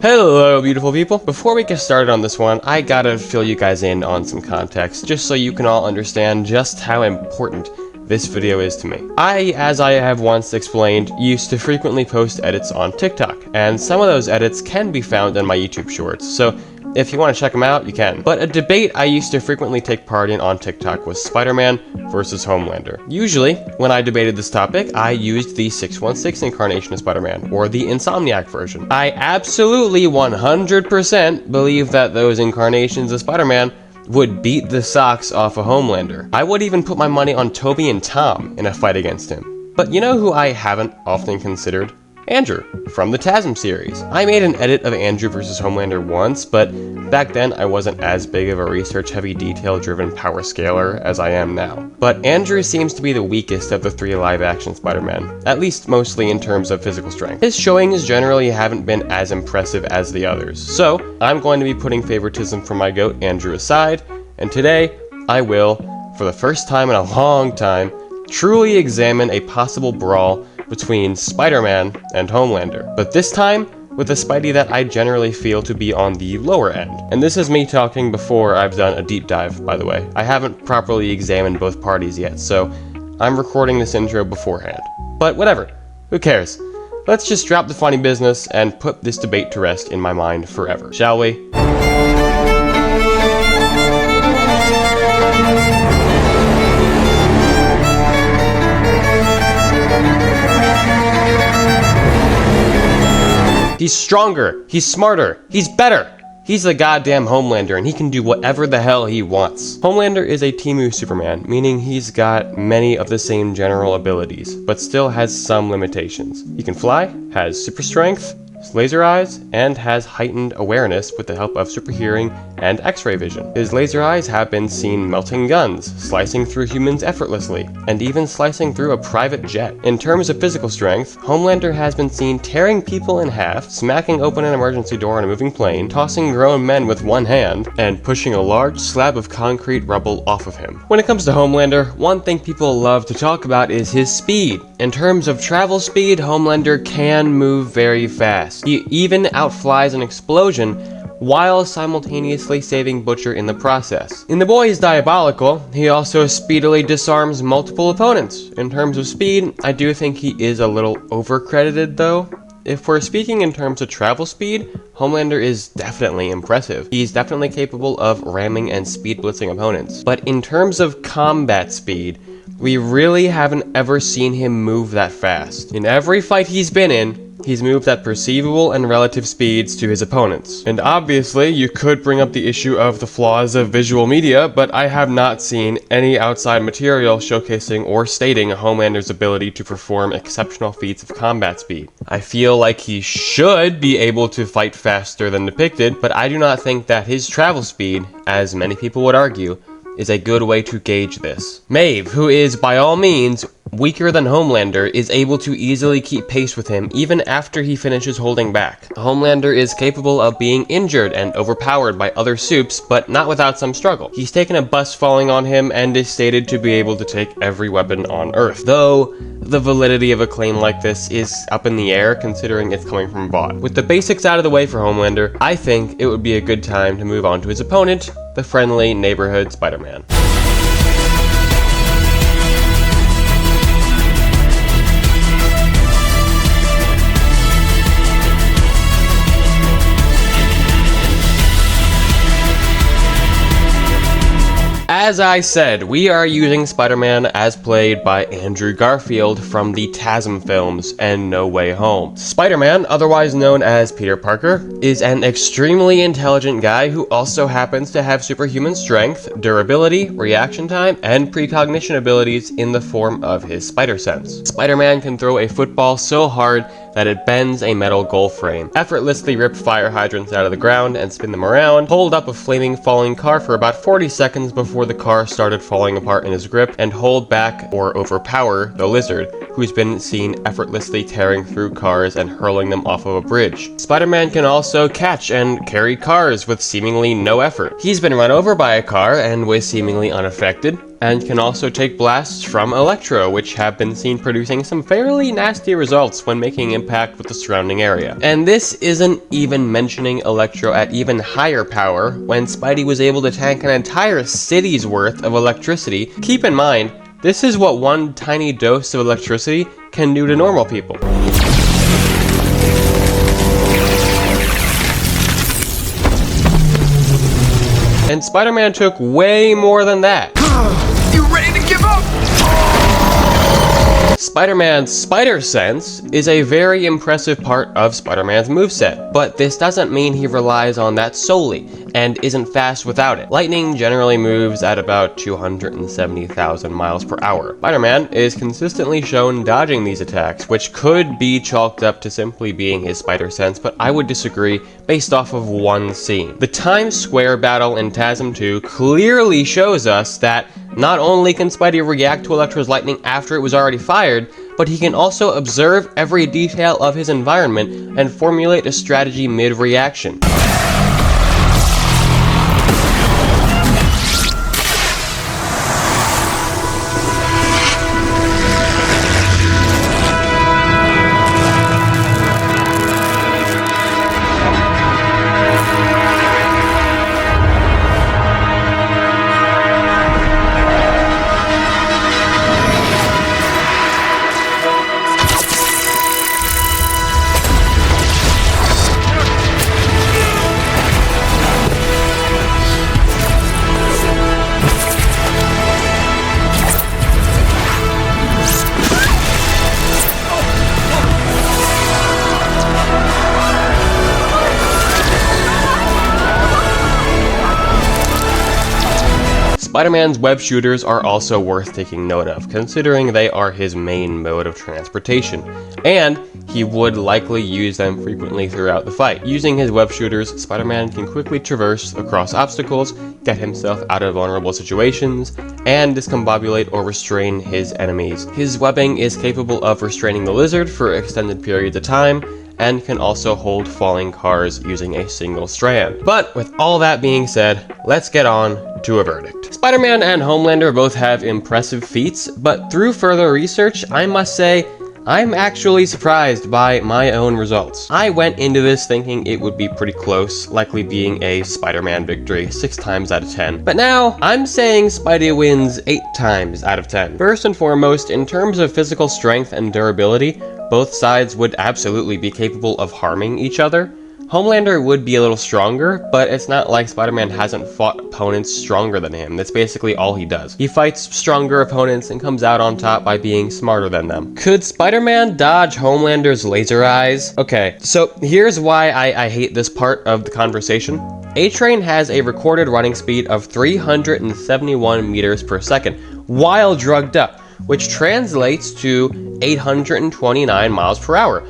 Hello beautiful people! Before we get started on this one, I gotta fill you guys in on some context, just so you can all understand just how important this video is to me. As I have once explained, used to frequently post edits on TikTok, and some of those edits can be found in my YouTube shorts, so if you want to check them out, you can. But a debate I used to frequently take part in on TikTok was Spider-Man versus Homelander. Usually, when I debated this topic, I used the 616 incarnation of Spider-Man, or the Insomniac version. I absolutely 100% believe that those incarnations of Spider-Man would beat the socks off of Homelander. I would even put my money on Toby and Tom in a fight against him. But you know who I haven't often considered? Andrew, from the TASM series. I made an edit of Andrew vs. Homelander once, but back then I wasn't as big of a research-heavy, detail-driven power scaler as I am now. But Andrew seems to be the weakest of the three live-action Spider-Man, at least mostly in terms of physical strength. His showings generally haven't been as impressive as the others, so I'm going to be putting favoritism for my GOAT Andrew aside, and today I will, for the first time in a long time, truly examine a possible brawl between Spider-Man and Homelander, but this time with a Spidey that I generally feel to be on the lower end. And this is me talking before I've done a deep dive, by the way. I haven't properly examined both parties yet, so I'm recording this intro beforehand. But whatever, who cares? Let's just drop the funny business and put this debate to rest in my mind forever, shall we? He's stronger, he's smarter, he's better! He's the goddamn Homelander, and he can do whatever the hell he wants. Homelander is a Temu Superman, meaning he's got many of the same general abilities, but still has some limitations. He can fly, has super strength, laser eyes, and has heightened awareness with the help of super hearing and x-ray vision. His laser eyes have been seen melting guns, slicing through humans effortlessly, and even slicing through a private jet. In terms of physical strength, Homelander has been seen tearing people in half, smacking open an emergency door on a moving plane, tossing grown men with one hand, and pushing a large slab of concrete rubble off of him. When it comes to Homelander, one thing people love to talk about is his speed. In terms of travel speed, Homelander can move very fast. He even outflies an explosion while simultaneously saving Butcher in the process. In The Boy is Diabolical, he also speedily disarms multiple opponents. In terms of speed, I do think he is a little overcredited though. If we're speaking in terms of travel speed, Homelander is definitely impressive. He's definitely capable of ramming and speed blitzing opponents. But in terms of combat speed, we really haven't ever seen him move that fast. In every fight he's been in, he's moved at perceivable and relative speeds to his opponents. And obviously, you could bring up the issue of the flaws of visual media, but I have not seen any outside material showcasing or stating Homelander's ability to perform exceptional feats of combat speed. I feel like he should be able to fight faster than depicted, but I do not think that his travel speed, as many people would argue, is a good way to gauge this. Maeve, who is by all means weaker than Homelander, is able to easily keep pace with him even after he finishes holding back. Homelander is capable of being injured and overpowered by other supes, but not without some struggle. He's taken a bus falling on him and is stated to be able to take every weapon on Earth, though the validity of a claim like this is up in the air considering it's coming from a bot. With the basics out of the way for Homelander, I think it would be a good time to move on to his opponent, the friendly neighborhood Spider-Man. As I said, we are using Spider-Man as played by Andrew Garfield from the TASM films and No Way Home. Spider-Man, otherwise known as Peter Parker, is an extremely intelligent guy who also happens to have superhuman strength, durability, reaction time, and precognition abilities in the form of his spider sense. Spider-Man can throw a football so hard that it bends a metal goal frame, effortlessly rip fire hydrants out of the ground and spin them around, hold up a flaming falling car for about 40 seconds before the car started falling apart in his grip, and hold back or overpower the Lizard, who's been seen effortlessly tearing through cars and hurling them off of a bridge. Spider-Man can also catch and carry cars with seemingly no effort. He's been run over by a car and was seemingly unaffected. and can also take blasts from Electro, which have been seen producing some fairly nasty results when making impact with the surrounding area. And this isn't even mentioning Electro at even higher power, when Spidey was able to tank an entire city's worth of electricity. Keep in mind, this is what one tiny dose of electricity can do to normal people. And Spider-Man took way more than that. You ready to give up? Spider-Man's Spider Sense is a very impressive part of Spider-Man's moveset, but this doesn't mean he relies on that solely, and isn't fast without it. Lightning generally moves at about 270,000 miles per hour. Spider-Man is consistently shown dodging these attacks, which could be chalked up to simply being his Spider Sense, but I would disagree based off of one scene. The Times Square battle in TASM 2 clearly shows us that not only can Spidey react to Electro's lightning after it was already fired, but he can also observe every detail of his environment and formulate a strategy mid-reaction. Spider-Man's web shooters are also worth taking note of, considering they are his main mode of transportation, and he would likely use them frequently throughout the fight. Using his web shooters, Spider-Man can quickly traverse across obstacles, get himself out of vulnerable situations, and discombobulate or restrain his enemies. His webbing is capable of restraining the lizard for extended periods of time, and can also hold falling cars using a single strand. But with all that being said, let's get on to a verdict. Spider-Man and Homelander both have impressive feats, but through further research, I must say, I'm actually surprised by my own results. I went into this thinking it would be pretty close, likely being a Spider-Man victory 6 times out of 10. But now, I'm saying Spidey wins 8 times out of 10. First and foremost, in terms of physical strength and durability, both sides would absolutely be capable of harming each other. Homelander would be a little stronger, but it's not like Spider-Man hasn't fought opponents stronger than him. That's basically all he does. He fights stronger opponents and comes out on top by being smarter than them. Could Spider-Man dodge Homelander's laser eyes? Okay, so here's why I hate this part of the conversation. A-Train has a recorded running speed of 371 meters per second while drugged up, which translates to 829 miles per hour.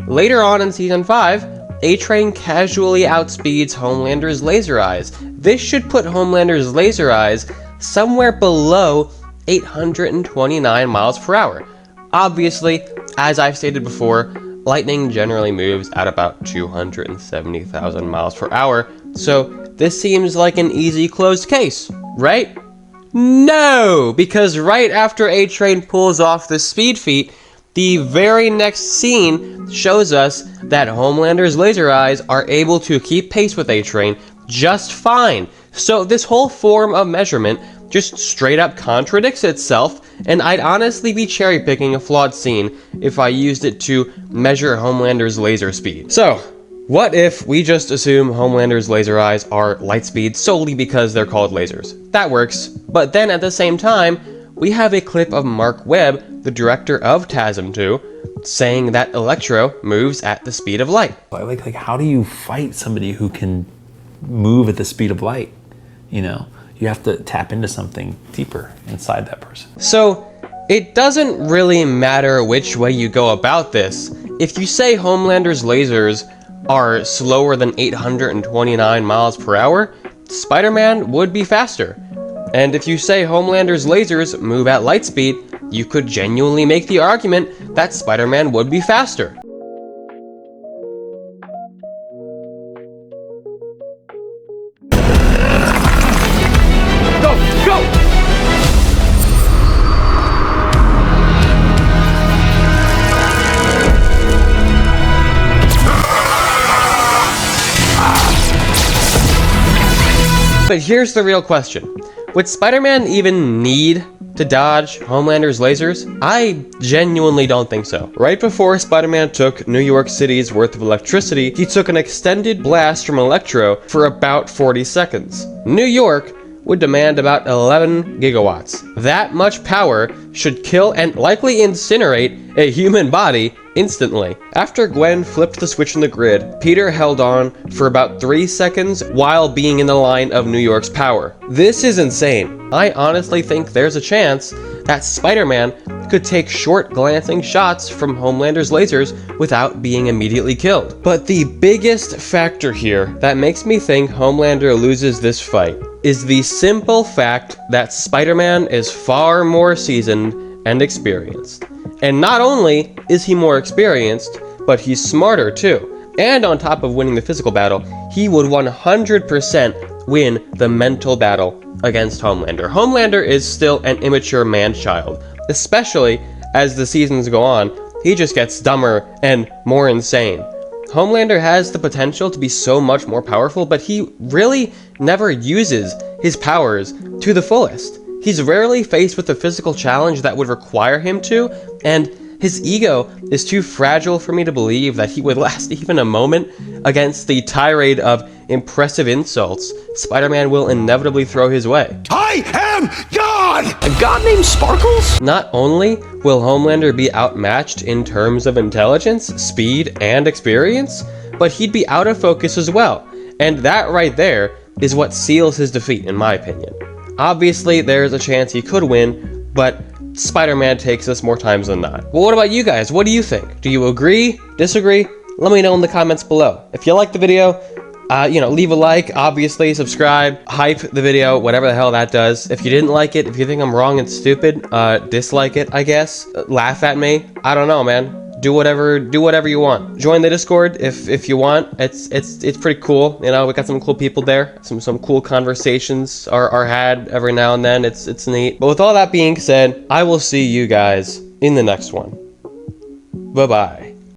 Later on in Season 5, A-Train casually outspeeds Homelander's laser eyes. This should put Homelander's laser eyes somewhere below 829 miles per hour. Obviously, as I've stated before, lightning generally moves at about 270,000 miles per hour, so this seems like an easy closed case, right? No! Because right after A-Train pulls off the speed feat, the very next scene shows us that Homelander's laser eyes are able to keep pace with A-Train just fine. So this whole form of measurement just straight up contradicts itself, and I'd honestly be cherry picking a flawed scene if I used it to measure Homelander's laser speed. So, what if we just assume Homelander's laser eyes are light speed solely because they're called lasers? That works, but then at the same time, we have a clip of Mark Webb, the director of TASM 2, saying that Electro moves at the speed of light. Like how do you fight somebody who can move at the speed of light? You know, you have to tap into something deeper inside that person. So, it doesn't really matter which way you go about this. If you say Homelander's lasers are slower than 829 miles per hour, Spider-Man would be faster. And if you say Homelander's lasers move at light speed, you could genuinely make the argument that Spider-Man would be faster. Go! But here's the real question. Would Spider-Man even need to dodge Homelander's lasers? I genuinely don't think so. Right before Spider-Man took New York City's worth of electricity, he took an extended blast from Electro for about 40 seconds. New York would demand about 11 gigawatts. That much power should kill and likely incinerate a human body instantly. After Gwen flipped the switch in the grid, Peter held on for about 3 seconds while being in the line of New York's power. This is insane. I honestly think there's a chance that Spider-Man could take short glancing shots from Homelander's lasers without being immediately killed. But the biggest factor here that makes me think Homelander loses this fight is the simple fact that Spider-Man is far more seasoned and experienced. And not only is he more experienced, but he's smarter too. And on top of winning the physical battle, he would 100% win the mental battle against Homelander. Homelander is still an immature man-child, especially as the seasons go on. He just gets dumber and more insane. Homelander has the potential to be so much more powerful, but he really never uses his powers to the fullest. He's rarely faced with a physical challenge that would require him to, and his ego is too fragile for me to believe that he would last even a moment against the tirade of impressive insults Spider-Man will inevitably throw his way. I am God! A god named Sparkles? Not only will Homelander be outmatched in terms of intelligence, speed, and experience, but he'd be out of focus as well. And that right there is what seals his defeat, in my opinion. Obviously, there's a chance he could win, but Spider-Man takes us more times than not. Well, what about you guys? What do you think? Do you agree? Disagree? Let me know in the comments below. If you liked the video, leave a like, obviously, subscribe, hype the video, whatever the hell that does. If you didn't like it, if you think I'm wrong and stupid, dislike it, I guess. Laugh at me. I don't know, man. Do whatever you want. Join the Discord if you want. It's pretty cool. You know, we got some cool people there. Some cool conversations are had every now and then. It's neat. But with all that being said, I will see you guys in the next one. Bye-bye.